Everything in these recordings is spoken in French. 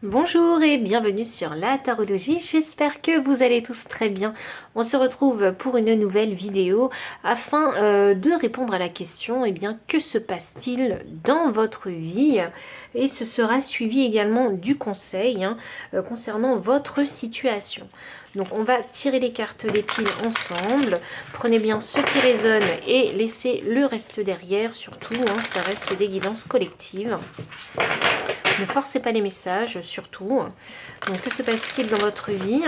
Bonjour et bienvenue sur la tarologie, j'espère que vous allez tous très bien. On se retrouve pour une nouvelle vidéo afin de répondre à la question, que se passe-t-il dans votre vie? Et ce sera suivi également du conseil concernant votre situation. Donc on va tirer les cartes des piles ensemble, prenez bien ce qui résonne et laissez le reste derrière, surtout, ça reste des guidances collectives. Ne forcez pas les messages, surtout. Donc, que se passe-t-il dans votre vie?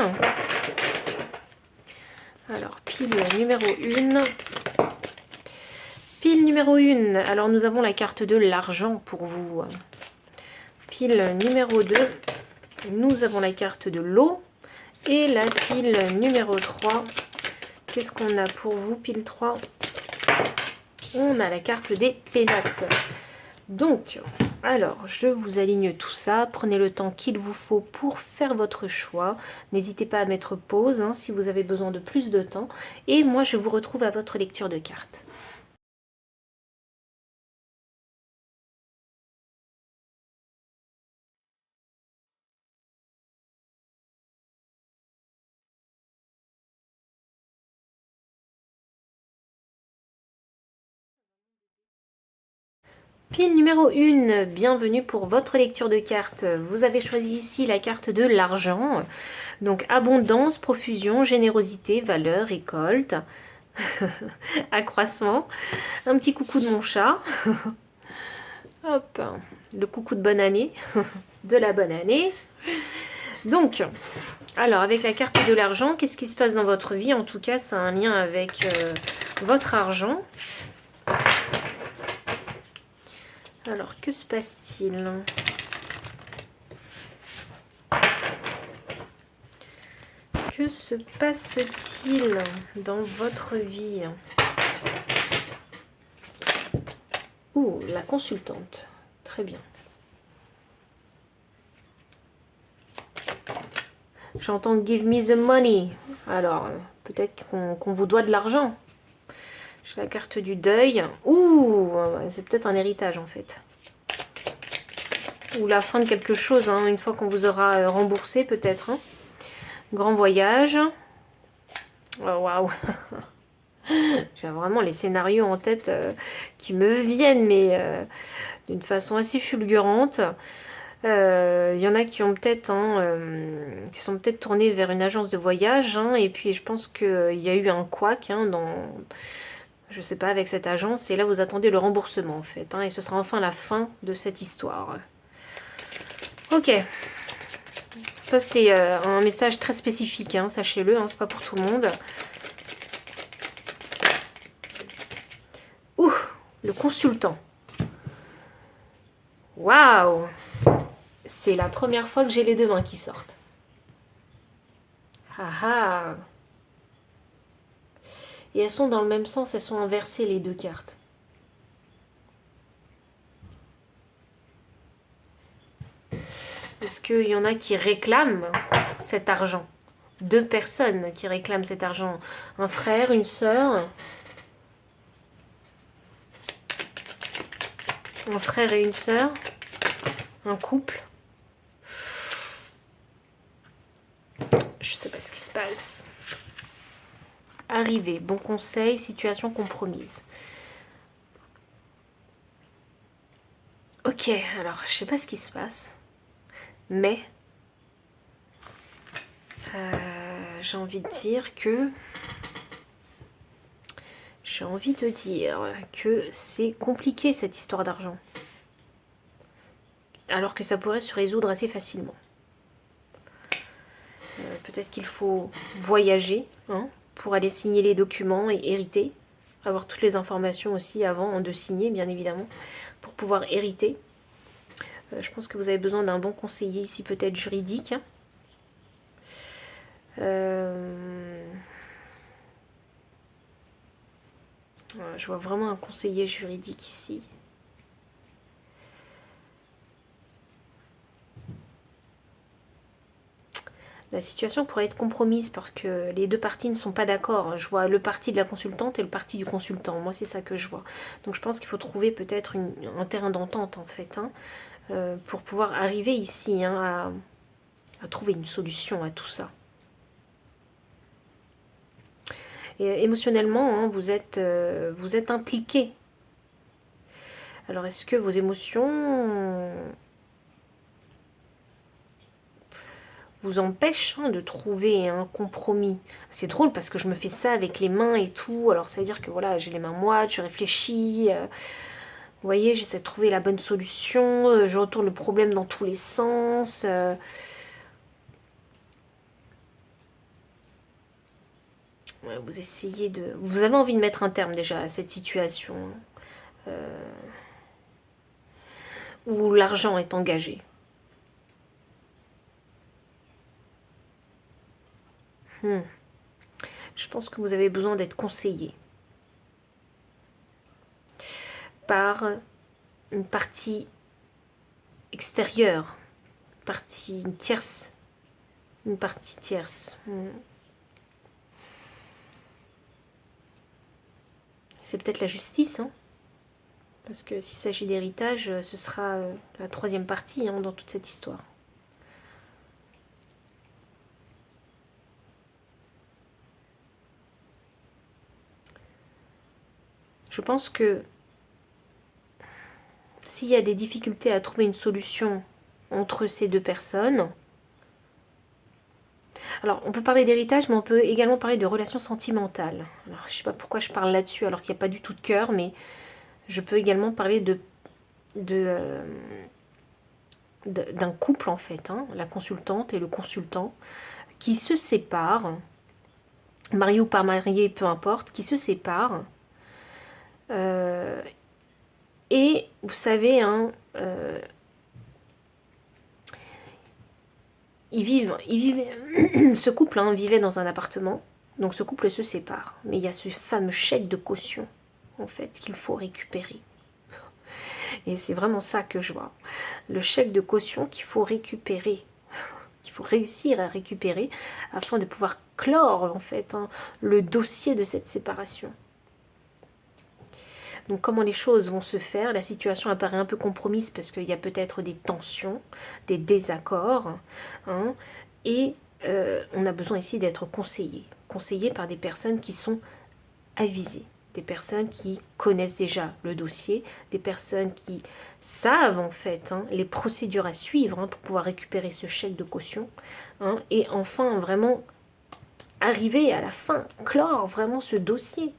Alors, pile numéro 1. Pile numéro 1. Alors, nous avons la carte de l'argent pour vous. Pile numéro 2. Nous avons la carte de l'eau. Et la pile numéro 3. Qu'est-ce qu'on a pour vous, pile 3? On a la carte des pénates. Donc, alors, je vous aligne tout ça. Prenez le temps qu'il vous faut pour faire votre choix. N'hésitez pas à mettre pause si vous avez besoin de plus de temps. Et moi, je vous retrouve à votre lecture de cartes. Pile numéro 1, bienvenue pour votre lecture de cartes. Vous avez choisi ici la carte de l'argent. Donc abondance, profusion, générosité, valeur, récolte, accroissement. Un petit coucou de mon chat. Hop, le coucou de bonne année, de la bonne année. Donc, alors avec la carte de l'argent, qu'est-ce qui se passe dans votre vie? En tout cas, ça a un lien avec votre argent. Alors, que se passe-t-il? Que se passe-t-il dans votre vie? Ouh, la consultante. Très bien. J'entends give me the money. Alors, peut-être qu'on vous doit de l'argent. J'ai la carte du deuil. Ouh, c'est peut-être un héritage en fait. Ou la fin de quelque chose, une fois qu'on vous aura remboursé peut-être. Grand voyage. Oh, waouh. J'ai vraiment les scénarios en tête qui me viennent, mais d'une façon assez fulgurante. Il y en a qui ont peut-être, qui sont peut-être tournés vers une agence de voyage, et puis je pense qu'il y a eu un couac dans, je sais pas, avec cette agence, et là vous attendez le remboursement en fait, et ce sera enfin la fin de cette histoire. Ok, ça c'est un message très spécifique, sachez-le, c'est pas pour tout le monde. Ouh, le consultant. Waouh, c'est la première fois que j'ai les deux mains qui sortent. Ah ah. Et elles sont dans le même sens, elles sont inversées les deux cartes. Est-ce qu'il y en a qui réclament cet argent? Deux personnes qui réclament cet argent. Un frère, une sœur. Un frère et une sœur. Un couple. Je sais pas ce qui se passe. Arrivée, bon conseil, situation compromise. Ok, alors je sais pas ce qui se passe. Mais j'ai envie de dire que c'est compliqué cette histoire d'argent. Alors que ça pourrait se résoudre assez facilement. Peut-être qu'il faut voyager pour aller signer les documents et hériter. Avoir toutes les informations aussi avant de signer, bien évidemment, pour pouvoir hériter. Je pense que vous avez besoin d'un bon conseiller ici, peut-être juridique. Je vois vraiment un conseiller juridique ici. La situation pourrait être compromise parce que les deux parties ne sont pas d'accord. Je vois le parti de la consultante et le parti du consultant. Moi, c'est ça que je vois. Donc, je pense qu'il faut trouver peut-être un terrain d'entente, en fait. pour pouvoir arriver ici hein, à trouver une solution à tout ça. Et émotionnellement, hein, vous êtes impliqué. Alors, est-ce que vos émotions vous empêchent hein, de trouver un compromis? C'est drôle parce que je me fais ça avec les mains et tout. Alors, ça veut dire que voilà, j'ai les mains moites, je réfléchis. Vous voyez, j'essaie de trouver la bonne solution. Je retourne le problème dans tous les sens. Vous essayez de... Vous avez envie de mettre un terme déjà à cette situation où l'argent est engagé. Je pense que vous avez besoin d'être conseillé par une partie extérieure, une partie tierce. C'est peut-être la justice, hein, parce que s'il s'agit d'héritage, ce sera la troisième partie hein, dans toute cette histoire. Je pense que s'il y a des difficultés à trouver une solution entre ces deux personnes, alors on peut parler d'héritage, mais on peut également parler de relations sentimentales. Alors je ne sais pas pourquoi je parle là-dessus alors qu'il n'y a pas du tout de cœur, mais je peux également parler d'un couple en fait, hein, la consultante et le consultant, qui se séparent, mariés ou pas mariés, peu importe, qui se séparent. Et vous savez, hein, ce couple hein, vivait dans un appartement, donc ce couple se sépare. Mais il y a ce fameux chèque de caution, en fait, qu'il faut récupérer. Et c'est vraiment ça que je vois. Le chèque de caution qu'il faut récupérer, qu'il faut réussir à récupérer, afin de pouvoir clore, en fait, hein, le dossier de cette séparation. Donc comment les choses vont se faire? La situation apparaît un peu compromise parce qu'il y a peut-être des tensions, des désaccords. Hein, et on a besoin ici d'être conseillé par des personnes qui sont avisées. Des personnes qui connaissent déjà le dossier, des personnes qui savent en fait hein, les procédures à suivre hein, pour pouvoir récupérer ce chèque de caution. Hein, et enfin vraiment arriver à la fin, clore vraiment ce dossier.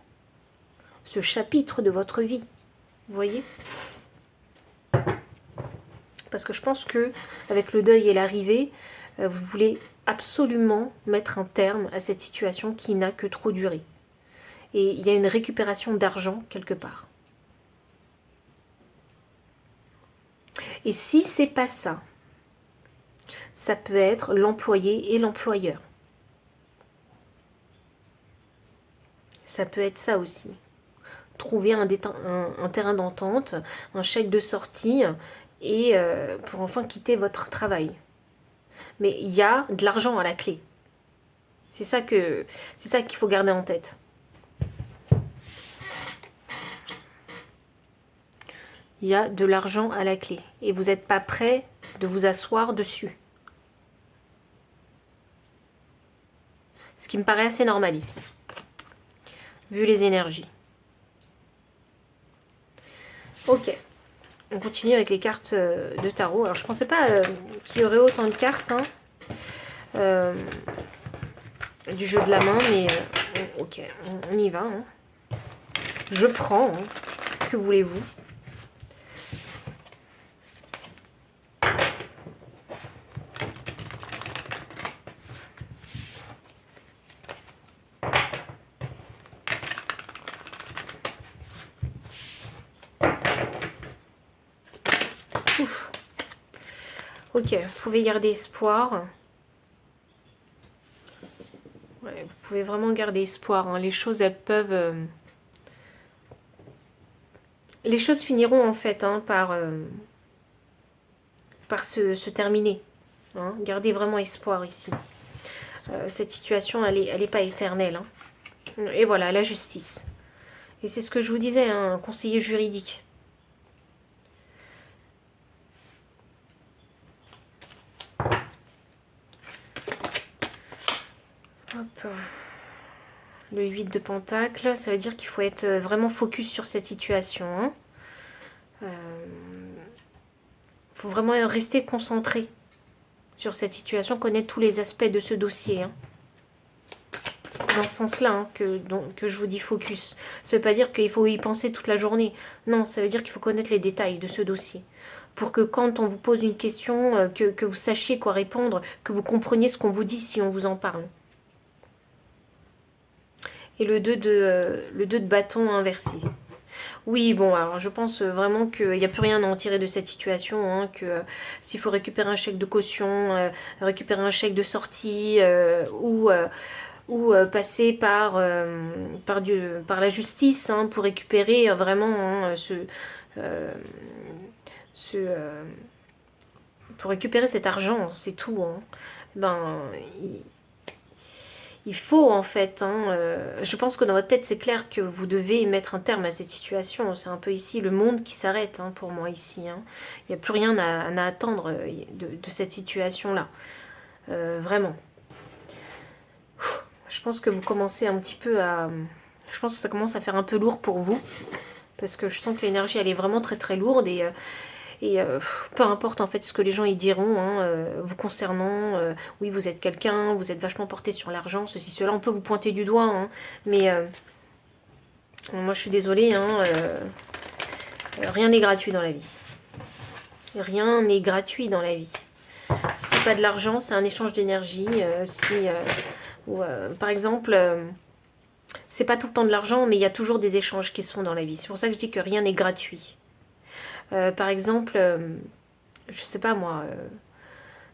Ce chapitre de votre vie, vous voyez? Parce que je pense que avec le deuil et l'arrivée, vous voulez absolument mettre un terme à cette situation qui n'a que trop duré. Et il y a une récupération d'argent quelque part. Et si c'est pas ça, ça peut être l'employé et l'employeur. Ça peut être ça aussi. Trouver un terrain d'entente, un chèque de sortie et pour enfin quitter votre travail. Mais il y a de l'argent à la clé. C'est ça qu'il faut garder en tête. Il y a de l'argent à la clé et vous n'êtes pas prêt de vous asseoir dessus. Ce qui me paraît assez normal ici, vu les énergies. Ok, on continue avec les cartes de tarot. Alors je pensais pas qu'il y aurait autant de cartes hein, du jeu de la main, mais ok, on y va. Hein. Je prends, hein. Que voulez-vous? Ok, vous pouvez garder espoir. Ouais, vous pouvez vraiment garder espoir. Hein. Les choses, elles peuvent... Les choses finiront en fait hein, par se terminer. Hein. Gardez vraiment espoir ici. Cette situation, elle est pas éternelle. Hein. Et voilà, la justice. Et c'est ce que je vous disais, hein, un conseiller juridique. Hop. Le 8 de Pentacle, ça veut dire qu'il faut être vraiment focus sur cette situation. Hein. Faut vraiment rester concentré sur cette situation, connaître tous les aspects de ce dossier. Hein. C'est dans ce sens-là hein, que je vous dis focus. Ça ne veut pas dire qu'il faut y penser toute la journée. Non, ça veut dire qu'il faut connaître les détails de ce dossier. Pour que quand on vous pose une question, que vous sachiez quoi répondre, que vous compreniez ce qu'on vous dit si on vous en parle. Et le 2 de bâton inversé. Oui, bon, alors je pense vraiment qu'il n'y a plus rien à en tirer de cette situation, hein, que s'il faut récupérer un chèque de caution, récupérer un chèque de sortie, ou passer par la justice hein, pour récupérer vraiment hein, pour récupérer cet argent, c'est tout. Hein. Ben, il faut en fait, hein, je pense que dans votre tête c'est clair que vous devez mettre un terme à cette situation. C'est un peu ici le monde qui s'arrête hein, pour moi ici. Hein. Il n'y a plus rien à attendre de cette situation-là. Vraiment. Je pense que vous commencez un petit peu à... Je pense que ça commence à faire un peu lourd pour vous. Parce que je sens que l'énergie elle est vraiment très très lourde et peu importe en fait ce que les gens y diront hein, vous concernant, oui vous êtes quelqu'un, vous êtes vachement porté sur l'argent, ceci, cela, on peut vous pointer du doigt, hein, mais moi je suis désolée, hein, rien n'est gratuit dans la vie. Rien n'est gratuit dans la vie. Si c'est pas de l'argent, c'est un échange d'énergie. Par exemple, c'est pas tout le temps de l'argent, mais il y a toujours des échanges qui se font dans la vie. C'est pour ça que je dis que rien n'est gratuit. Par exemple, je sais pas moi,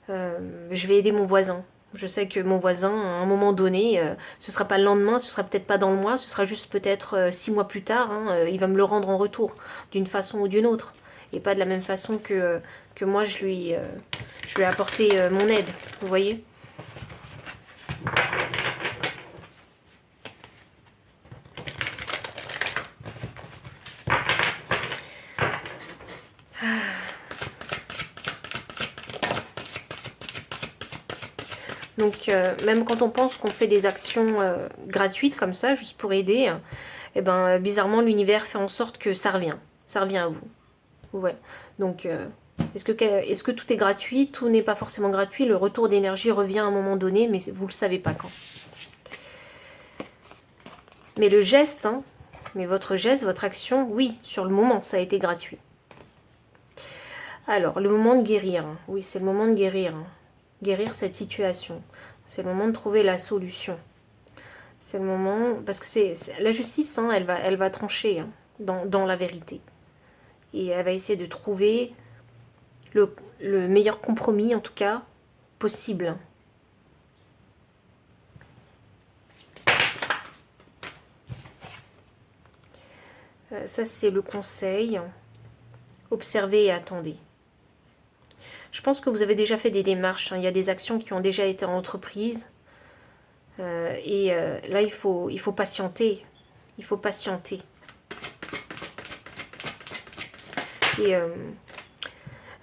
je vais aider mon voisin. Je sais que mon voisin, à un moment donné, ce sera pas le lendemain, ce sera peut-être pas dans le mois, ce sera juste peut-être 6 mois plus tard, hein, il va me le rendre en retour, d'une façon ou d'une autre. Et pas de la même façon que moi je lui ai apporté mon aide, vous voyez. Donc même quand on pense qu'on fait des actions gratuites comme ça, juste pour aider, et ben bizarrement l'univers fait en sorte que ça revient à vous. Ouais. Donc est-ce que tout est gratuit? Tout n'est pas forcément gratuit. Le retour d'énergie revient à un moment donné, mais vous ne le savez pas quand. Mais le geste, hein, mais votre geste, votre action, oui, sur le moment, ça a été gratuit. Alors, le moment de guérir. Oui, c'est le moment de guérir. Guérir cette situation. C'est le moment de trouver la solution. C'est le moment... Parce que c'est la justice, hein, elle va trancher hein, dans la vérité. Et elle va essayer de trouver le meilleur compromis, en tout cas, possible. Ça, c'est le conseil. Observez et attendez. Je pense que vous avez déjà fait des démarches. Hein. Il y a des actions qui ont déjà été entreprises. Là, il faut patienter. Il faut patienter. Et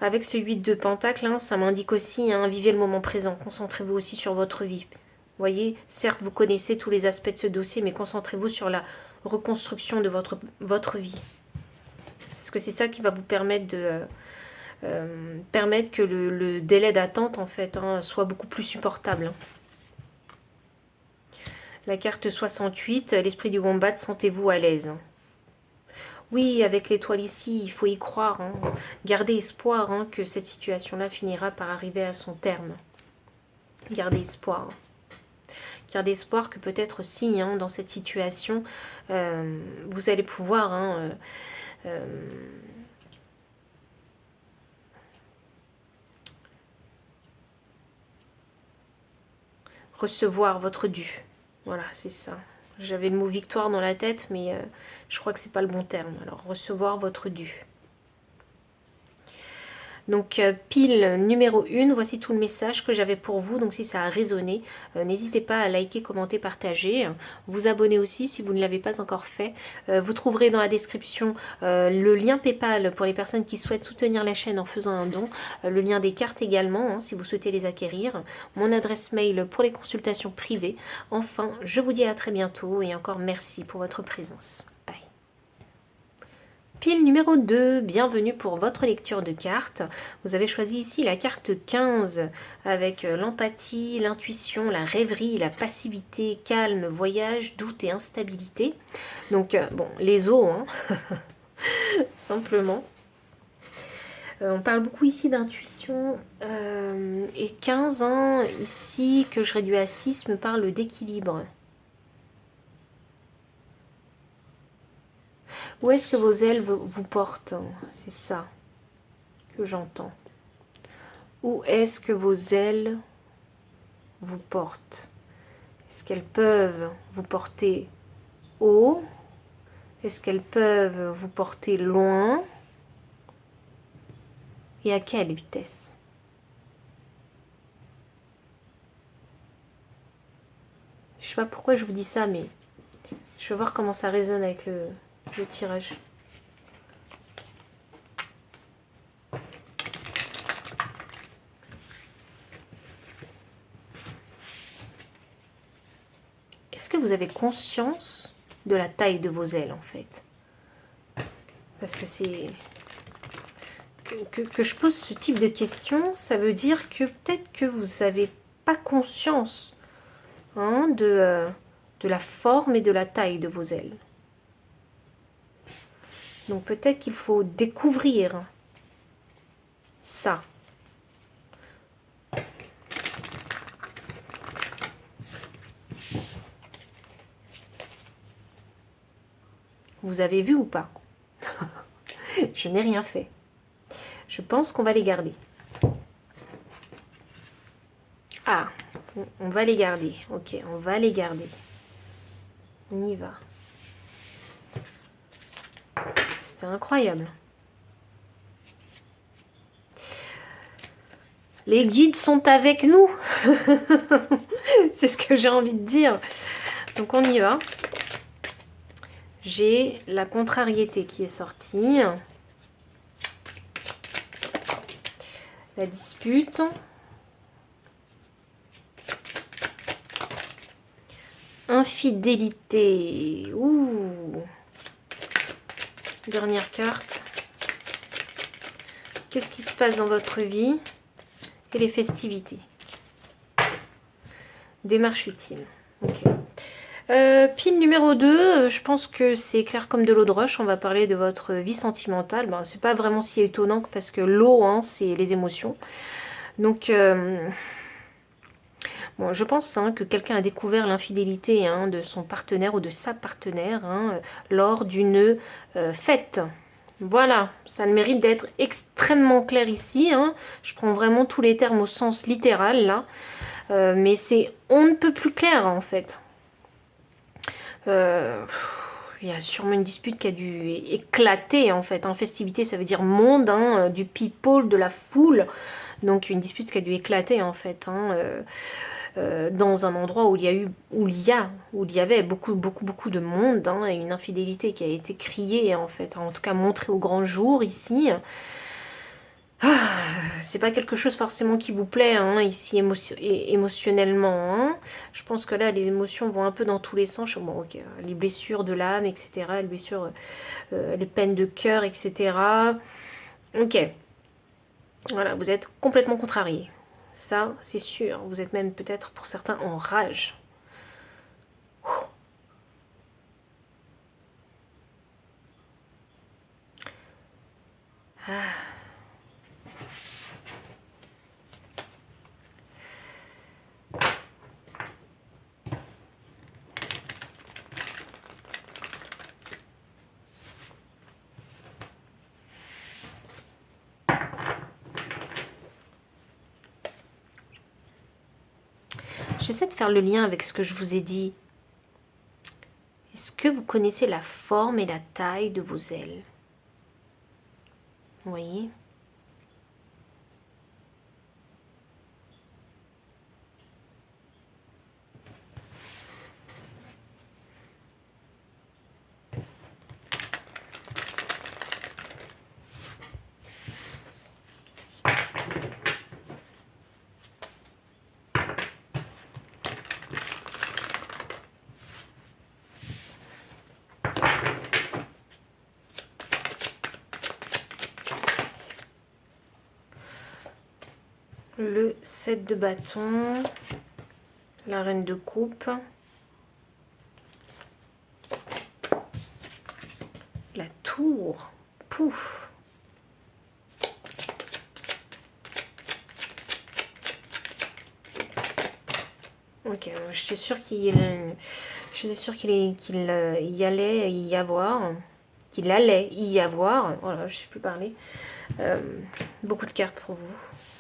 avec ce 8 de Pentacle, hein, ça m'indique aussi, hein, vivez le moment présent. Concentrez-vous aussi sur votre vie. Vous voyez, certes, vous connaissez tous les aspects de ce dossier, mais concentrez-vous sur la reconstruction de votre vie. Parce que c'est ça qui va vous permettre permettre que le délai d'attente, en fait, hein, soit beaucoup plus supportable. Hein. La carte 68, l'esprit du wombat, sentez-vous à l'aise. Oui, avec l'étoile ici, il faut y croire. Hein. Gardez espoir hein, que cette situation-là finira par arriver à son terme. Gardez espoir. Gardez espoir que peut-être aussi, hein, dans cette situation, vous allez pouvoir... Hein, recevoir votre dû. Voilà, c'est ça. J'avais le mot victoire dans la tête, mais je crois que c'est pas le bon terme. Alors, recevoir votre dû. Donc pile numéro 1, voici tout le message que j'avais pour vous. Donc si ça a résonné, n'hésitez pas à liker, commenter, partager. Vous abonner aussi si vous ne l'avez pas encore fait. Vous trouverez dans la description le lien PayPal pour les personnes qui souhaitent soutenir la chaîne en faisant un don. Le lien des cartes également, hein, si vous souhaitez les acquérir. Mon adresse mail pour les consultations privées. Enfin, je vous dis à très bientôt et encore merci pour votre présence. Bye. Pile numéro 2, bienvenue pour votre lecture de cartes. Vous avez choisi ici la carte 15 avec l'empathie, l'intuition, la rêverie, la passivité, calme, voyage, doute et instabilité. Donc, bon, les os, hein, simplement. On parle beaucoup ici d'intuition. Et 15, hein, ici, que je réduis à 6, me parle d'équilibre. Où est-ce que vos ailes vous portent? C'est ça que j'entends. Où est-ce que vos ailes vous portent? Est-ce qu'elles peuvent vous porter haut? Est-ce qu'elles peuvent vous porter loin? Et à quelle vitesse? Je sais pas pourquoi je vous dis ça, mais je vais voir comment ça résonne avec le tirage. Est-ce que vous avez conscience de la taille de vos ailes, en fait? Parce que c'est... Que je pose ce type de questions, ça veut dire que peut-être que vous n'avez pas conscience, hein, de la forme et de la taille de vos ailes. Donc peut-être qu'il faut découvrir ça. Vous avez vu ou pas? Je n'ai rien fait. Je pense qu'on va les garder. Ah, on va les garder. Ok, on va les garder. On y va. C'était incroyable. Les guides sont avec nous. C'est ce que j'ai envie de dire. Donc on y va. J'ai la contrariété qui est sortie. La dispute. Infidélité. Ouh. Dernière carte. Qu'est-ce qui se passe dans votre vie? Et les festivités. Démarche utile. Ok. Pile numéro 2, je pense que c'est clair comme de l'eau de roche. On va parler de votre vie sentimentale. Ben, c'est pas vraiment si étonnant parce que l'eau, hein, c'est les émotions. Donc, bon, je pense, hein, que quelqu'un a découvert l'infidélité, hein, de son partenaire ou de sa partenaire, hein, lors d'une fête. Voilà, ça a le mérite d'être extrêmement clair ici, hein. Je prends vraiment tous les termes au sens littéral là. Mais c'est on ne peut plus clair en fait. Il y a sûrement une dispute qui a dû éclater en fait. Hein. Festivité, ça veut dire monde, hein, du people, de la foule. Donc une dispute qui a dû éclater en fait, hein, dans un endroit où il y avait beaucoup de monde, hein, et une infidélité qui a été criée en fait, hein, en tout cas montrée au grand jour ici. C'est pas quelque chose forcément qui vous plaît, hein, ici émotionnellement, hein. Je pense que là les émotions vont un peu dans tous les sens. Bon, ok, les blessures de l'âme, etc. Les blessures, les peines de cœur, etc. Ok, voilà, vous êtes complètement contrarié. Ça, c'est sûr. Vous êtes même peut-être pour certains en rage. Ah. J'essaie de faire le lien avec ce que je vous ai dit. Est-ce que vous connaissez la forme et la taille de vos ailes? Vous voyez? Le 7 de bâton. La reine de coupe. La tour. Pouf. Ok, j'étais sûre qu'il y allait y avoir. Qu'il allait y avoir. Voilà, je ne sais plus parler. Beaucoup de cartes pour vous.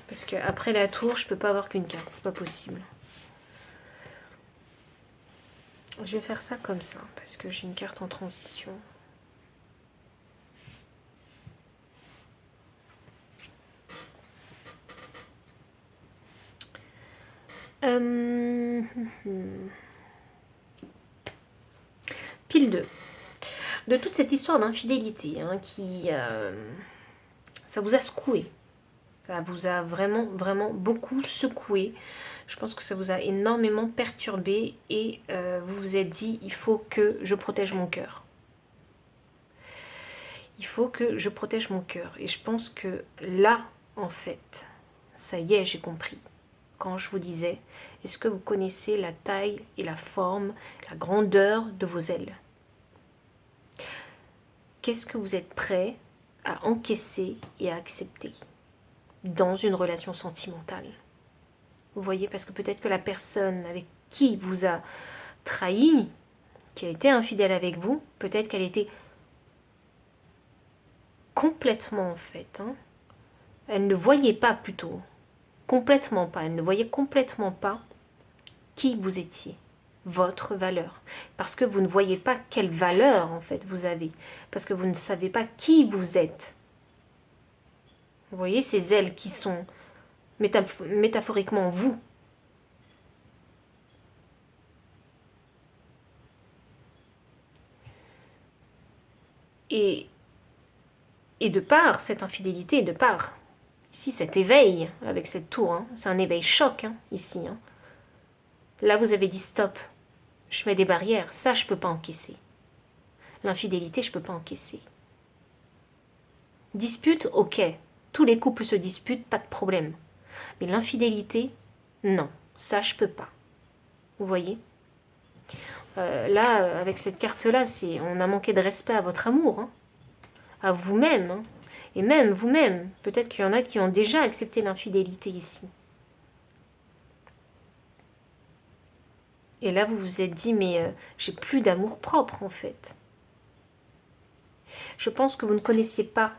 Parce qu'après la tour, je peux pas avoir qu'une carte. C'est pas possible. Je vais faire ça comme ça. Parce que j'ai une carte en transition. Pile 2. De toute cette histoire d'infidélité qui... ça vous a secoué. Ça vous a vraiment, vraiment beaucoup secoué. Je pense que ça vous a énormément perturbé et vous vous êtes dit, il faut que je protège mon cœur. Il faut que je protège mon cœur. Et je pense que là, en fait, ça y est, j'ai compris. Quand je vous disais, est-ce que vous connaissez la taille et la forme, la grandeur de vos ailes? Qu'est-ce que vous êtes prêt à encaisser et à accepter dans une relation sentimentale? Vous voyez, parce que peut-être que la personne avec qui vous a trahi, qui a été infidèle avec vous, peut-être qu'elle était complètement en fait, elle ne voyait pas plutôt, complètement pas, elle ne voyait complètement pas qui vous étiez, votre valeur. Parce que vous ne voyez pas quelle valeur en fait vous avez, parce que vous ne savez pas qui vous êtes. Vous voyez ces ailes qui sont métaphoriquement vous. Et de par cette infidélité, de par ici cet éveil avec cette tour, c'est un éveil choc ici. Là vous avez dit stop, je mets des barrières, ça je peux pas encaisser. L'infidélité je peux pas encaisser. Dispute, ok, tous les couples se disputent, pas de problème. Mais l'infidélité, non, ça je peux pas. Vous voyez là, avec cette carte-là, on a manqué de respect à votre amour, à vous-même, et même vous-même. Peut-être qu'il y en a qui ont déjà accepté l'infidélité ici. Et là, vous vous êtes dit, mais j'ai plus d'amour propre, en fait. Je pense que vous ne connaissiez pas,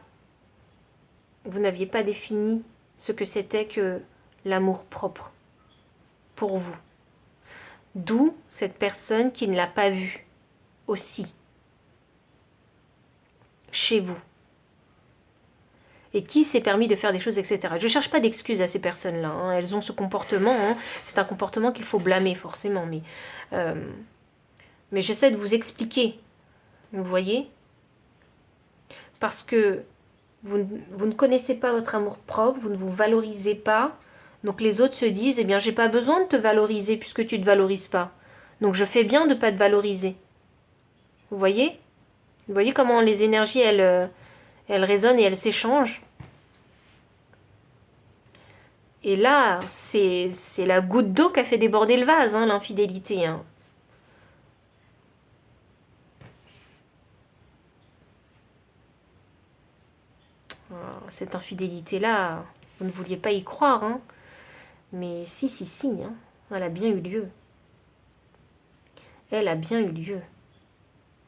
vous n'aviez pas défini ce que c'était que l'amour propre pour vous. D'où cette personne qui ne l'a pas vu aussi chez vous et qui s'est permis de faire des choses, etc. Je ne cherche pas d'excuses à ces personnes-là. Elles ont ce comportement. C'est un comportement qu'il faut blâmer forcément. Mais j'essaie de vous expliquer. Vous voyez? Parce que vous ne connaissez pas votre amour propre, vous ne vous valorisez pas. Donc les autres se disent, eh bien j'ai pas besoin de te valoriser puisque tu ne te valorises pas. Donc je fais bien de ne pas te valoriser. Vous voyez? Vous voyez comment les énergies, elles résonnent et elles s'échangent? Et là, c'est la goutte d'eau qui a fait déborder le vase, l'infidélité. Cette infidélité-là, vous ne vouliez pas y croire, mais si, elle a bien eu lieu. Elle a bien eu lieu.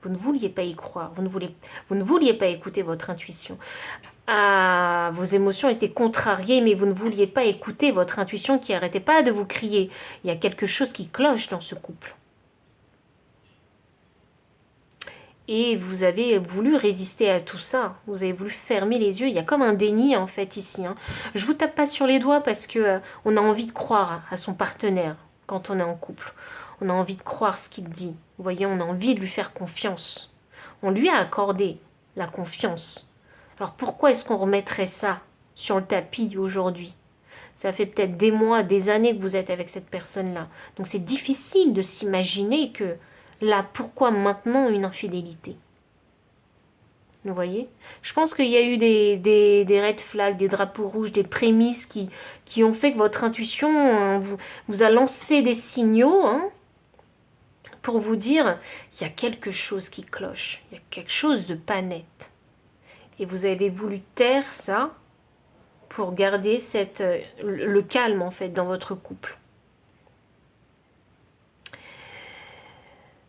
Vous ne vouliez pas y croire, vous ne vouliez pas écouter votre intuition. Vos émotions étaient contrariées, mais vous ne vouliez pas écouter votre intuition qui n'arrêtait pas de vous crier. Il y a quelque chose qui cloche dans ce couple. Et vous avez voulu résister à tout ça. Vous avez voulu fermer les yeux. Il y a comme un déni en fait ici. Je vous tape pas sur les doigts parce que on a envie de croire à son partenaire quand on est en couple. On a envie de croire ce qu'il dit. Vous voyez, on a envie de lui faire confiance. On lui a accordé la confiance. Alors pourquoi est-ce qu'on remettrait ça sur le tapis aujourd'hui? Ça fait peut-être des mois, des années que vous êtes avec cette personne-là. Donc c'est difficile de s'imaginer que là, pourquoi maintenant une infidélité? Vous voyez? Je pense qu'il y a eu des red flags, des drapeaux rouges, des prémices qui ont fait que votre intuition vous a lancé des signaux, hein, pour vous dire, il y a quelque chose qui cloche, il y a quelque chose de pas net. Et vous avez voulu taire ça pour garder le calme, en fait, dans votre couple.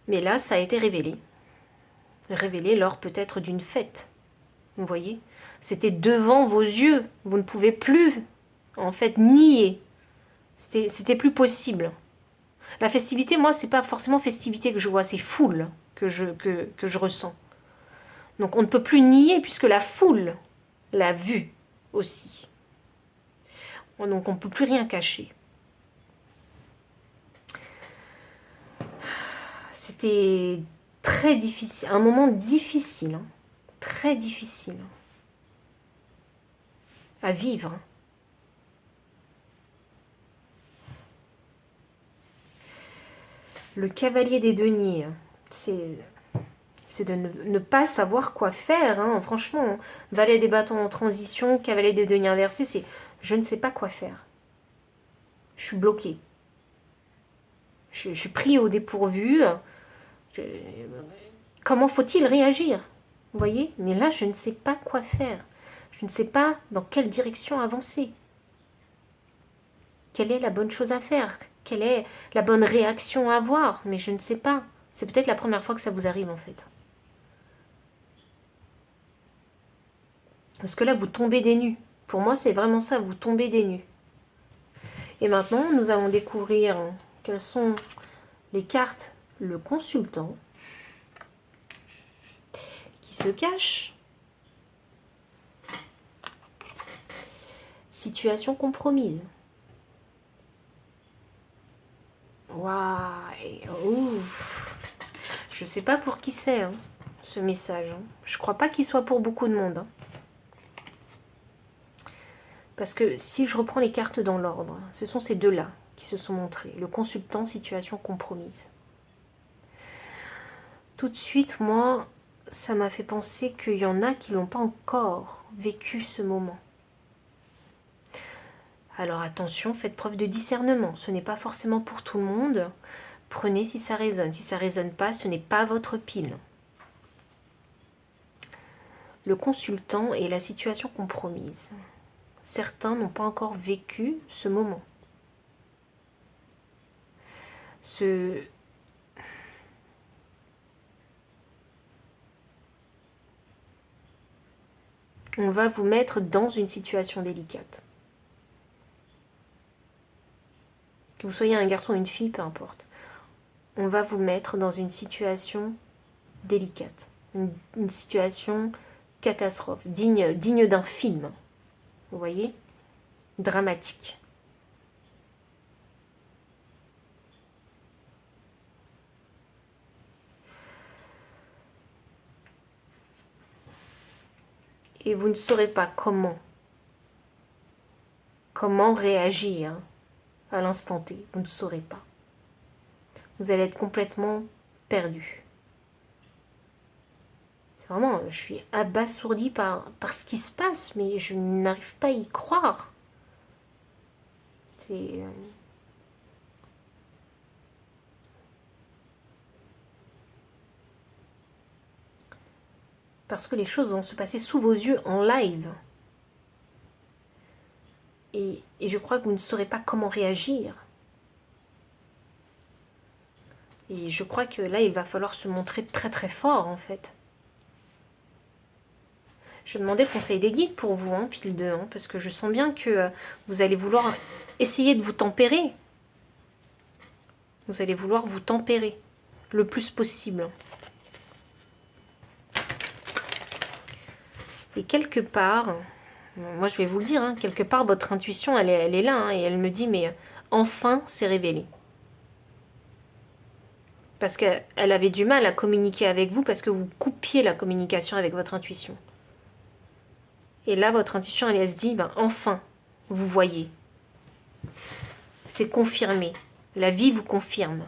Mais là, ça a été révélé. Révélé lors peut-être d'une fête. Vous voyez? C'était devant vos yeux. Vous ne pouvez plus, en fait, nier. C'était plus possible. La festivité, moi, c'est pas forcément festivité que je vois, c'est foule que je ressens. Donc on ne peut plus nier puisque la foule l'a vu aussi. Donc on ne peut plus rien cacher. C'était très difficile, un moment difficile, hein, très difficile à vivre. Le cavalier des deniers, c'est de ne pas savoir quoi faire, hein, franchement. Valet des bâtons en transition, cavalier des deniers inversé, c'est je ne sais pas quoi faire. Je suis bloquée. Je suis pris au dépourvu. Comment faut-il réagir? Vous voyez? Mais là, je ne sais pas quoi faire. Je ne sais pas dans quelle direction avancer. Quelle est la bonne chose à faire? Quelle est la bonne réaction à avoir? Mais je ne sais pas. C'est peut-être la première fois que ça vous arrive en fait. Parce que là, vous tombez des nues. Pour moi, c'est vraiment ça, vous tombez des nues. Et maintenant, nous allons découvrir quelles sont les cartes, le consultant, qui se cache. Situation compromise. Waouh, je sais pas pour qui c'est, hein, ce message. Hein. Je crois pas qu'il soit pour beaucoup de monde. Hein. Parce que si je reprends les cartes dans l'ordre, ce sont ces deux-là qui se sont montrés. Le consultant, situation compromise. Tout de suite, moi, ça m'a fait penser qu'il y en a qui n'ont pas encore vécu ce moment. Alors attention, faites preuve de discernement. Ce n'est pas forcément pour tout le monde. Prenez si ça résonne. Si ça ne résonne pas, ce n'est pas votre pile. Le consultant et la situation compromise. Certains n'ont pas encore vécu ce moment. On va vous mettre dans une situation délicate. Que vous soyez un garçon ou une fille, peu importe. On va vous mettre dans une situation délicate. Une situation catastrophe, digne d'un film. Vous voyez? Dramatique. Et vous ne saurez pas comment réagir à l'instant T. Vous ne saurez pas. Vous allez être complètement perdu. C'est vraiment, je suis abasourdie par ce qui se passe, mais je n'arrive pas à y croire. C'est... Parce que les choses vont se passer sous vos yeux en live. Et je crois que vous ne saurez pas comment réagir. Et je crois que là, il va falloir se montrer très très fort, en fait. Je demandais le conseil des guides pour vous, hein, pile 2, hein, parce que je sens bien que vous allez vouloir essayer de vous tempérer. Vous allez vouloir vous tempérer le plus possible. Et quelque part, moi je vais vous le dire, hein, quelque part votre intuition elle est là, hein, et elle me dit mais enfin c'est révélé. Parce qu'elle avait du mal à communiquer avec vous parce que vous coupiez la communication avec votre intuition. Et là votre intuition elle se dit ben enfin vous voyez. C'est confirmé. La vie vous confirme.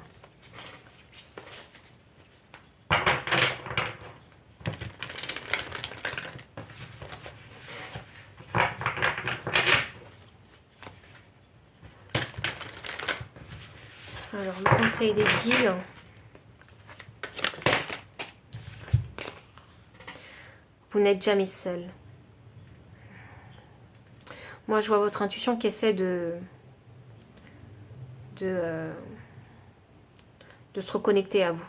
Alors, le conseil des guides. Vous n'êtes jamais seul. Moi, je vois votre intuition qui essaie de se reconnecter à vous.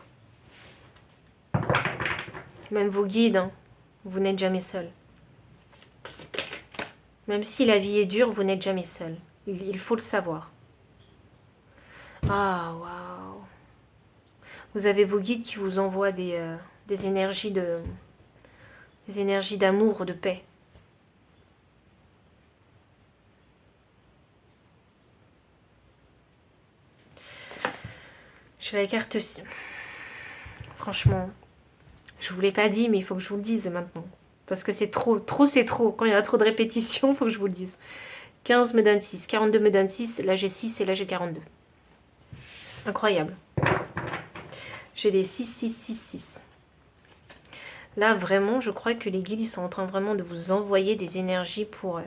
Même vos guides, hein, vous n'êtes jamais seul. Même si la vie est dure, vous n'êtes jamais seul. Il faut le savoir. Ah, waouh. Vous avez vos guides qui vous envoient des énergies d'amour, de paix. J'ai la carte... Franchement, je vous l'ai pas dit, mais il faut que je vous le dise maintenant. Parce que c'est trop. Trop, c'est trop. Quand il y a trop de répétitions, il faut que je vous le dise. 15 me donne 6. 42 me donne 6. Là, j'ai 6 et là, j'ai 42. Incroyable. J'ai des 6, 6, 6, 6. Là, vraiment, je crois que les guides, ils sont en train vraiment de vous envoyer des énergies pour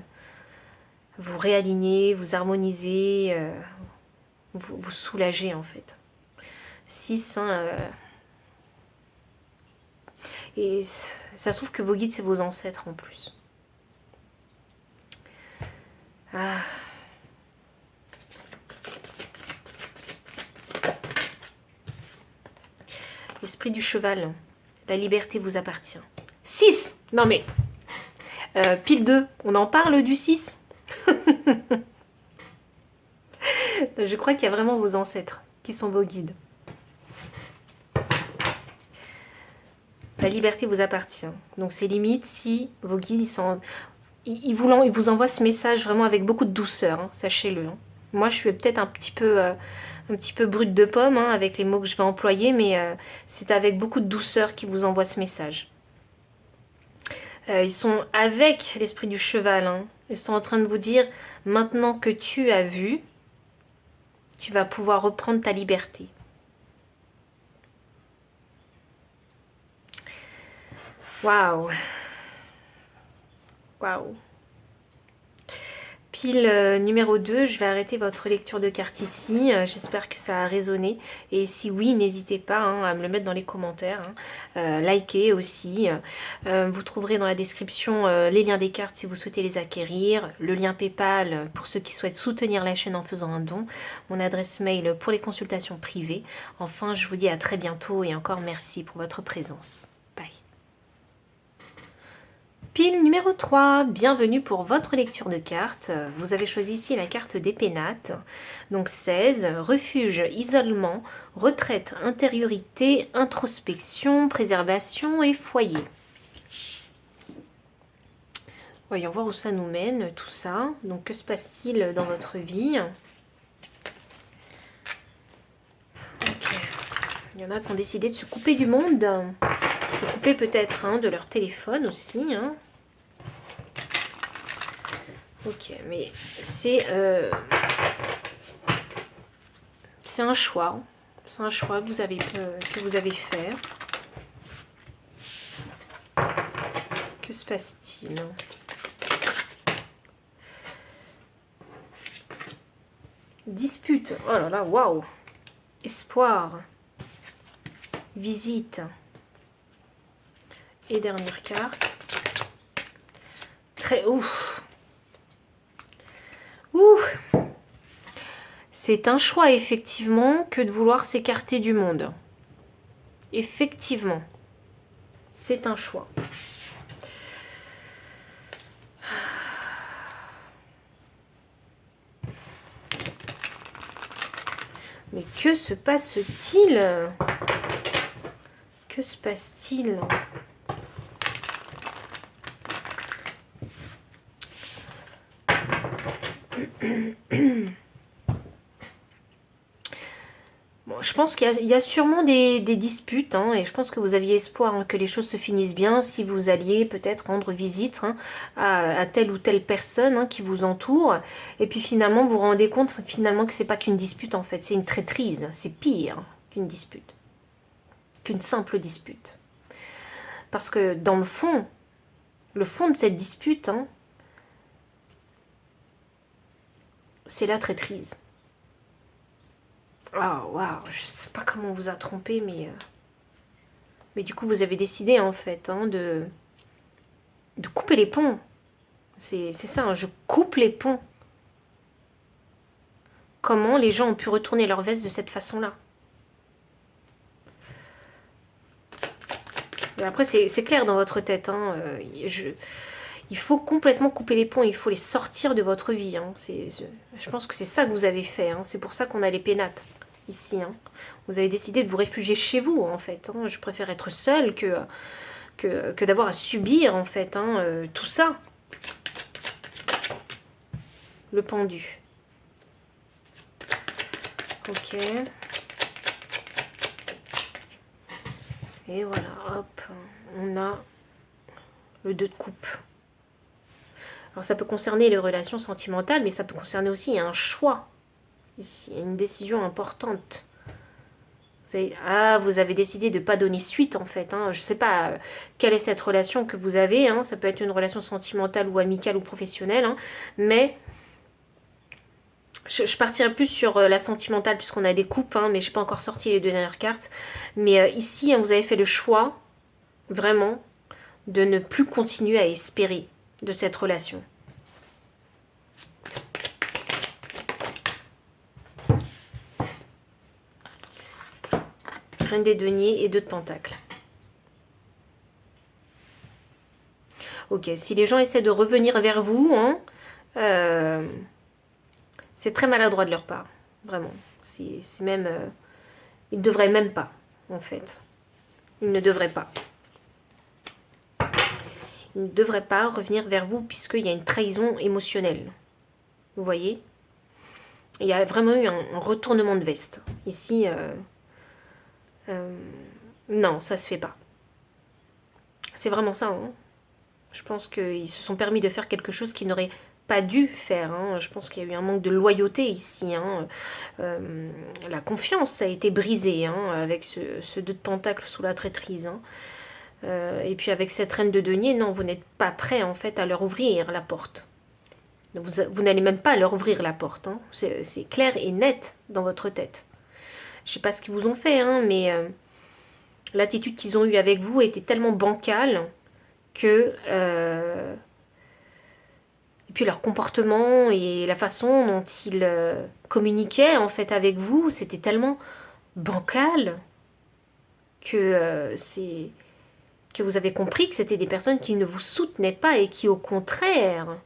vous réaligner, vous harmoniser, vous soulager, en fait. 6, hein, et ça se trouve que vos guides, c'est vos ancêtres, en plus. Ah. Esprit du cheval, la liberté vous appartient. 6. Non mais, pile 2, on en parle du 6. Je crois qu'il y a vraiment vos ancêtres qui sont vos guides. La liberté vous appartient. Donc c'est limite si vos guides, ils vous envoient ce message vraiment avec beaucoup de douceur, hein, sachez-le. Hein. Moi, je suis peut-être un petit peu brute de pomme hein, avec les mots que je vais employer, mais c'est avec beaucoup de douceur qu'ils vous envoient ce message. Ils sont avec l'esprit du cheval. Hein. Ils sont en train de vous dire, maintenant que tu as vu, tu vas pouvoir reprendre ta liberté. Waouh! Waouh! Pile numéro 2, je vais arrêter votre lecture de carte ici. J'espère que ça a résonné. Et si oui, n'hésitez pas hein, à me le mettre dans les commentaires. Hein. Likez aussi. Vous trouverez dans la description les liens des cartes si vous souhaitez les acquérir. Le lien PayPal pour ceux qui souhaitent soutenir la chaîne en faisant un don. Mon adresse mail pour les consultations privées. Enfin, je vous dis à très bientôt et encore merci pour votre présence. Bye. Pile numéro 3, bienvenue pour votre lecture de cartes. Vous avez choisi ici la carte des pénates. Donc 16, refuge, isolement, retraite, intériorité, introspection, préservation et foyer. Voyons voir où ça nous mène, tout ça. Donc que se passe-t-il dans votre vie? Okay. Il y en a qui ont décidé de se couper du monde. Se couper peut-être hein, de leur téléphone aussi. Hein. Ok, mais c'est un choix. C'est un choix que vous avez fait. Que se passe-t-il? Dispute. Oh là là, waouh. Espoir. Visite. Et dernière carte. Très ouf. Ouh. C'est un choix effectivement que de vouloir s'écarter du monde. Effectivement. C'est un choix. Mais que se passe-t-il? Que se passe-t-il? Bon, je pense qu'il y a sûrement des disputes, hein, et je pense que vous aviez espoir hein, que les choses se finissent bien si vous alliez peut-être rendre visite hein, à telle ou telle personne hein, qui vous entoure, et puis finalement vous vous rendez compte finalement que c'est pas qu'une dispute en fait, c'est une traîtrise, c'est pire qu'une dispute, qu'une simple dispute. Parce que dans le fond de cette dispute, hein, c'est la traîtrise. Ah, waouh, je sais pas comment on vous a trompé, mais du coup, vous avez décidé, en fait, hein, de couper les ponts. C'est ça, hein, je coupe les ponts. Comment les gens ont pu retourner leur veste de cette façon-là? Après, c'est clair dans votre tête. Hein, il faut complètement couper les ponts, il faut les sortir de votre vie. Hein. Je pense que c'est ça que vous avez fait. Hein. C'est pour ça qu'on a les pénates ici. Hein. Vous avez décidé de vous réfugier chez vous, en fait. Hein. Je préfère être seule que d'avoir à subir, en fait, hein, tout ça. Le pendu. Ok. Et voilà, hop, on a le 2 de coupe. Alors ça peut concerner les relations sentimentales, mais ça peut concerner aussi un choix. Ici, une décision importante. Vous avez décidé de ne pas donner suite en fait. Hein. Je ne sais pas quelle est cette relation que vous avez. Hein. Ça peut être une relation sentimentale ou amicale ou professionnelle. Hein. Mais je partirai plus sur la sentimentale puisqu'on a des coupes. Hein, mais je n'ai pas encore sorti les 2 dernières cartes. Mais ici, hein, vous avez fait le choix, vraiment, de ne plus continuer à espérer de cette relation. Reine des deniers et 2 de pentacles. Ok, si les gens essaient de revenir vers vous, hein, c'est très maladroit de leur part. Vraiment. C'est même... ils ne devraient même pas, en fait. Ils ne devraient pas. Ils ne devraient pas revenir vers vous puisqu'il y a une trahison émotionnelle. Vous voyez? Il y a vraiment eu un retournement de veste. Ici, non, ça se fait pas. C'est vraiment ça, hein. Je pense qu'ils se sont permis de faire quelque chose qu'ils n'auraient pas dû faire. Hein. Je pense qu'il y a eu un manque de loyauté ici. Hein. La confiance a été brisée hein, avec ce 2 de pentacle sous la traîtrise. Hein. Et puis avec cette reine de denier, non, vous n'êtes pas prêt en fait à leur ouvrir la porte. Vous n'allez même pas leur ouvrir la porte. Hein. C'est clair et net dans votre tête. Je ne sais pas ce qu'ils vous ont fait, hein, mais l'attitude qu'ils ont eue avec vous était tellement bancale que... et puis leur comportement et la façon dont ils communiquaient en fait avec vous, c'était tellement bancal que que vous avez compris que c'était des personnes qui ne vous soutenaient pas et qui au contraire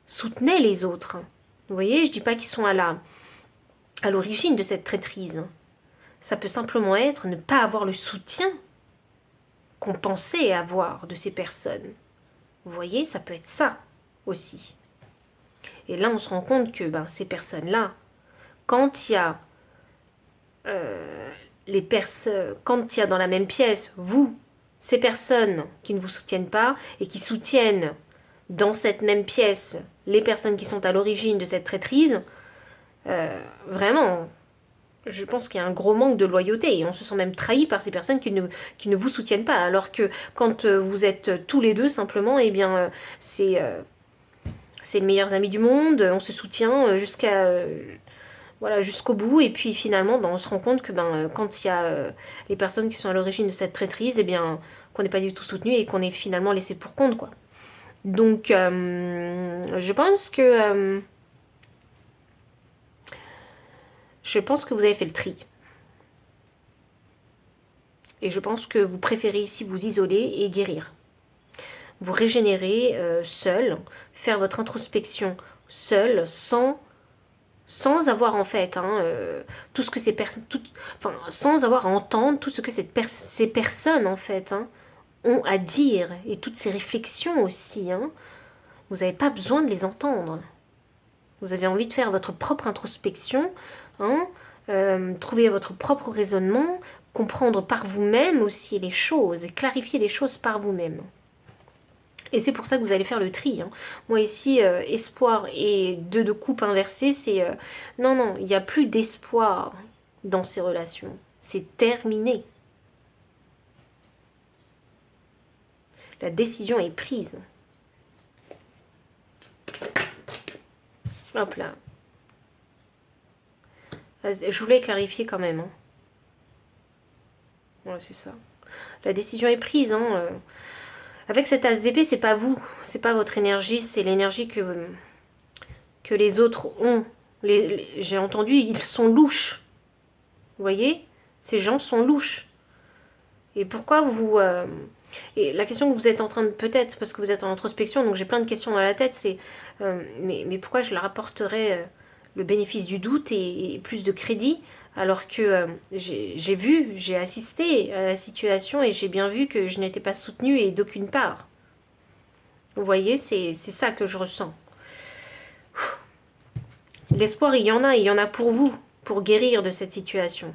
soutenaient les autres. Vous voyez, je dis pas qu'ils sont à l'origine de cette traîtrise. Ça peut simplement être ne pas avoir le soutien qu'on pensait avoir de ces personnes. Vous voyez, ça peut être ça aussi. Et là, on se rend compte que ces personnes-là, quand il y a quand il y a dans la même pièce, vous, ces personnes qui ne vous soutiennent pas et qui soutiennent dans cette même pièce les personnes qui sont à l'origine de cette traîtrise, vraiment, je pense qu'il y a un gros manque de loyauté et on se sent même trahi par ces personnes qui ne vous soutiennent pas. Alors que quand vous êtes tous les deux simplement, eh bien, c'est les meilleurs amis du monde, on se soutient voilà, jusqu'au bout. Et puis finalement, on se rend compte que quand il y a les personnes qui sont à l'origine de cette traîtrise, eh bien, qu'on n'est pas du tout soutenu et qu'on est finalement laissé pour compte, quoi. Donc, je pense que vous avez fait le tri. Et je pense que vous préférez ici vous isoler et guérir. Vous régénérer seul, faire votre introspection seul, sans avoir en fait tout ce que ces personnes, sans avoir à entendre tout ce que ces personnes en fait ont à dire et toutes ces réflexions aussi. Hein. Vous n'avez pas besoin de les entendre. Vous avez envie de faire votre propre introspection, hein, trouver votre propre raisonnement, comprendre par vous-même aussi les choses et clarifier les choses par vous-même. Et c'est pour ça que vous allez faire le tri. Hein. Moi ici, espoir et 2 de coupe inversée, c'est... non, il n'y a plus d'espoir dans ces relations. C'est terminé. La décision est prise. Hop là. Je voulais clarifier quand même. Hein. Ouais, c'est ça. La décision est prise. Hein. Avec cet as d'épée, c'est pas vous. C'est pas votre énergie. C'est l'énergie que les autres ont. J'ai entendu, ils sont louches. Vous voyez? Ces gens sont louches. Et pourquoi vous... Et la question que vous êtes en train de... Peut-être parce que vous êtes en introspection, donc j'ai plein de questions dans la tête, c'est... mais pourquoi je leur apporterais le bénéfice du doute et plus de crédit alors que j'ai vu, j'ai assisté à la situation et j'ai bien vu que je n'étais pas soutenue et d'aucune part. Vous voyez, c'est ça que je ressens. L'espoir, il y en a pour vous, pour guérir de cette situation.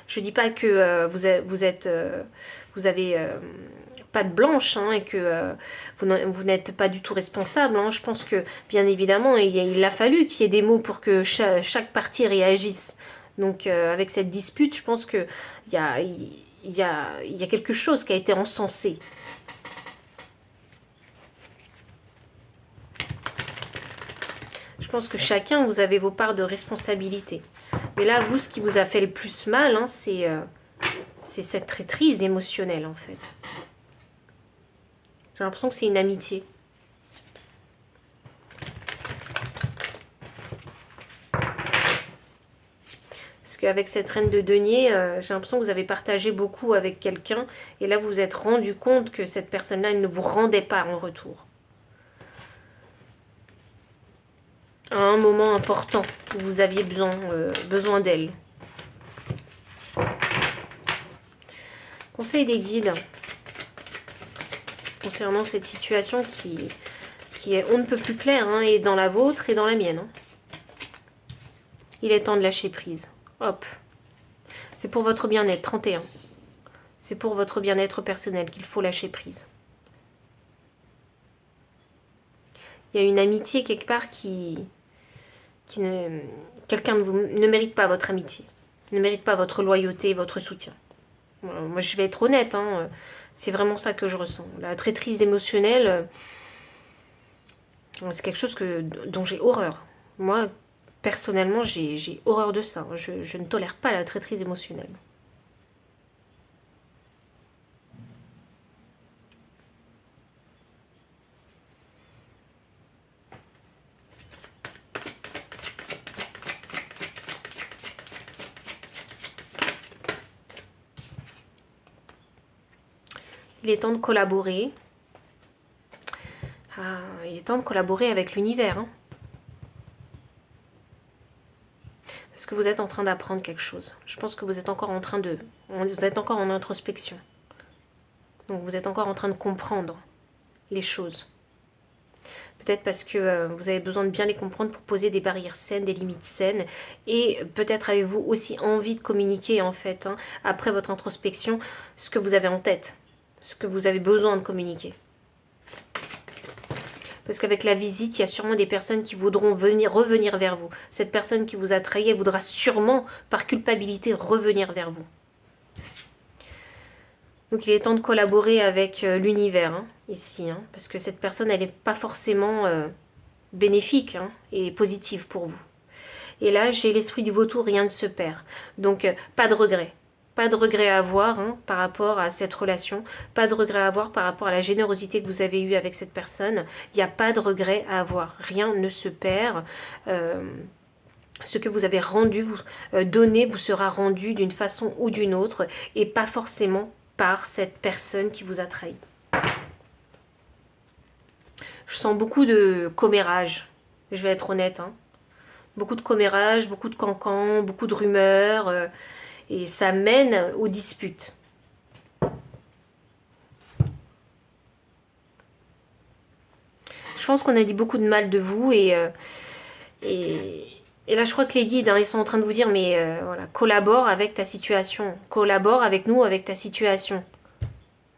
Je dis pas que vous avez pas de blanche hein, et que vous n'êtes pas du tout responsable. Hein. Je pense que, bien évidemment, il a fallu qu'il y ait des mots pour que chaque partie réagisse. Donc, avec cette dispute, je pense qu'il y a quelque chose qui a été encensé. Je pense que chacun, vous avez vos parts de responsabilité. Mais là, vous, ce qui vous a fait le plus mal, hein, c'est cette traîtrise émotionnelle, en fait. J'ai l'impression que c'est une amitié. Parce qu'avec cette reine de denier, j'ai l'impression que vous avez partagé beaucoup avec quelqu'un. Et là, vous vous êtes rendu compte que cette personne-là, elle ne vous rendait pas en retour. À un moment important où vous aviez besoin d'elle. Conseil des guides concernant cette situation qui est on ne peut plus claire, hein, et dans la vôtre et dans la mienne. Hein. Il est temps de lâcher prise. Hop. C'est pour votre bien-être, 31. C'est pour votre bien-être personnel qu'il faut lâcher prise. Il y a une amitié quelque part quelqu'un ne mérite pas votre amitié, ne mérite pas votre loyauté, votre soutien. Moi, je vais être honnête, hein, c'est vraiment ça que je ressens. La traîtrise émotionnelle, c'est quelque chose dont j'ai horreur. Moi, personnellement, j'ai horreur de ça. Je ne tolère pas la traîtrise émotionnelle. Il est temps de collaborer. Ah, il est temps de collaborer avec l'univers. Hein. Parce que vous êtes en train d'apprendre quelque chose. Je pense que vous êtes encore en train de... Vous êtes encore en introspection. Donc vous êtes encore en train de comprendre les choses. Peut-être parce que vous avez besoin de bien les comprendre pour poser des barrières saines, des limites saines. Et peut-être avez-vous aussi envie de communiquer, en fait, hein, après votre introspection, ce que vous avez en tête. Ce que vous avez besoin de communiquer. Parce qu'avec la visite, il y a sûrement des personnes qui voudront revenir vers vous. Cette personne qui vous a trahi, elle voudra sûrement, par culpabilité, revenir vers vous. Donc il est temps de collaborer avec l'univers, hein, ici. Hein, parce que cette personne, elle n'est pas forcément bénéfique hein, et positive pour vous. Et là, j'ai l'esprit du vautour, rien ne se perd. Donc, pas de regret. Pas de regret à avoir hein, par rapport à cette relation. Pas de regret à avoir par rapport à la générosité que vous avez eue avec cette personne. Il n'y a pas de regret à avoir. Rien ne se perd. Ce que vous avez rendu, donné, vous sera rendu d'une façon ou d'une autre. Et pas forcément par cette personne qui vous a trahi. Je sens beaucoup de commérage. Je vais être honnête. Hein. Beaucoup de commérage, beaucoup de cancans, beaucoup de rumeurs. Et ça mène aux disputes. Je pense qu'on a dit beaucoup de mal de vous et là je crois que les guides hein, ils sont en train de vous dire mais voilà, collabore avec ta situation, collabore avec nous avec ta situation.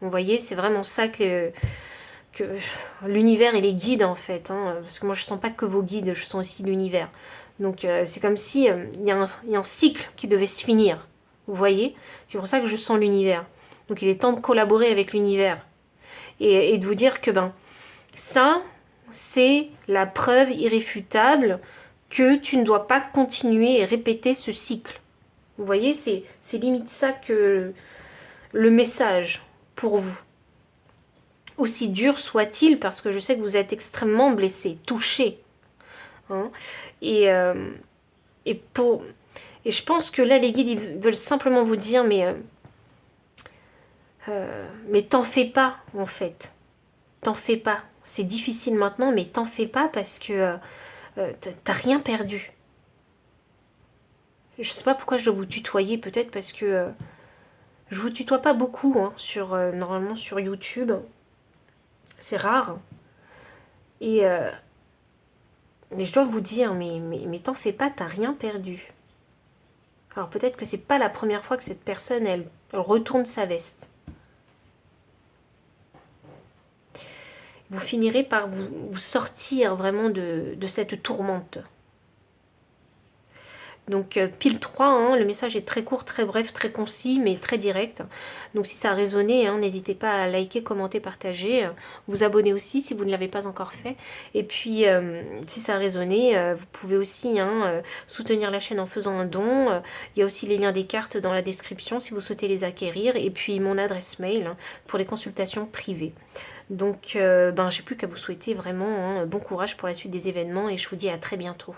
Vous voyez, c'est vraiment ça que l'univers et les guides en fait, hein, parce que moi je sens pas que vos guides, je sens aussi l'univers. Donc c'est comme si il y a un cycle qui devait se finir. Vous voyez, c'est pour ça que je sens l'univers. Donc il est temps de collaborer avec l'univers et de vous dire que ben ça, c'est la preuve irréfutable que tu ne dois pas continuer et répéter ce cycle. Vous voyez, c'est limite ça que le message pour vous. Aussi dur soit-il, parce que je sais que vous êtes extrêmement blessé, touché. Hein, et, et je pense que là, les guides, ils veulent simplement vous dire, mais t'en fais pas, en fait. T'en fais pas. C'est difficile maintenant, mais t'en fais pas parce que t'as rien perdu. Je sais pas pourquoi je dois vous tutoyer, peut-être parce que je vous tutoie pas beaucoup hein, normalement sur YouTube. C'est rare. Et, je dois vous dire, mais t'en fais pas, t'as rien perdu. Alors peut-être que c'est pas la première fois que cette personne, elle retourne sa veste. Vous finirez par vous sortir vraiment de cette tourmente. Donc pile 3, hein, le message est très court, très bref, très concis, mais très direct. Donc si ça a résonné, hein, n'hésitez pas à liker, commenter, partager. Vous abonner aussi si vous ne l'avez pas encore fait. Et puis si ça a résonné, vous pouvez aussi soutenir la chaîne en faisant un don. Il y a aussi les liens des cartes dans la description si vous souhaitez les acquérir. Et puis mon adresse mail hein, pour les consultations privées. Donc j'ai plus qu'à vous souhaiter vraiment bon courage pour la suite des événements et je vous dis à très bientôt.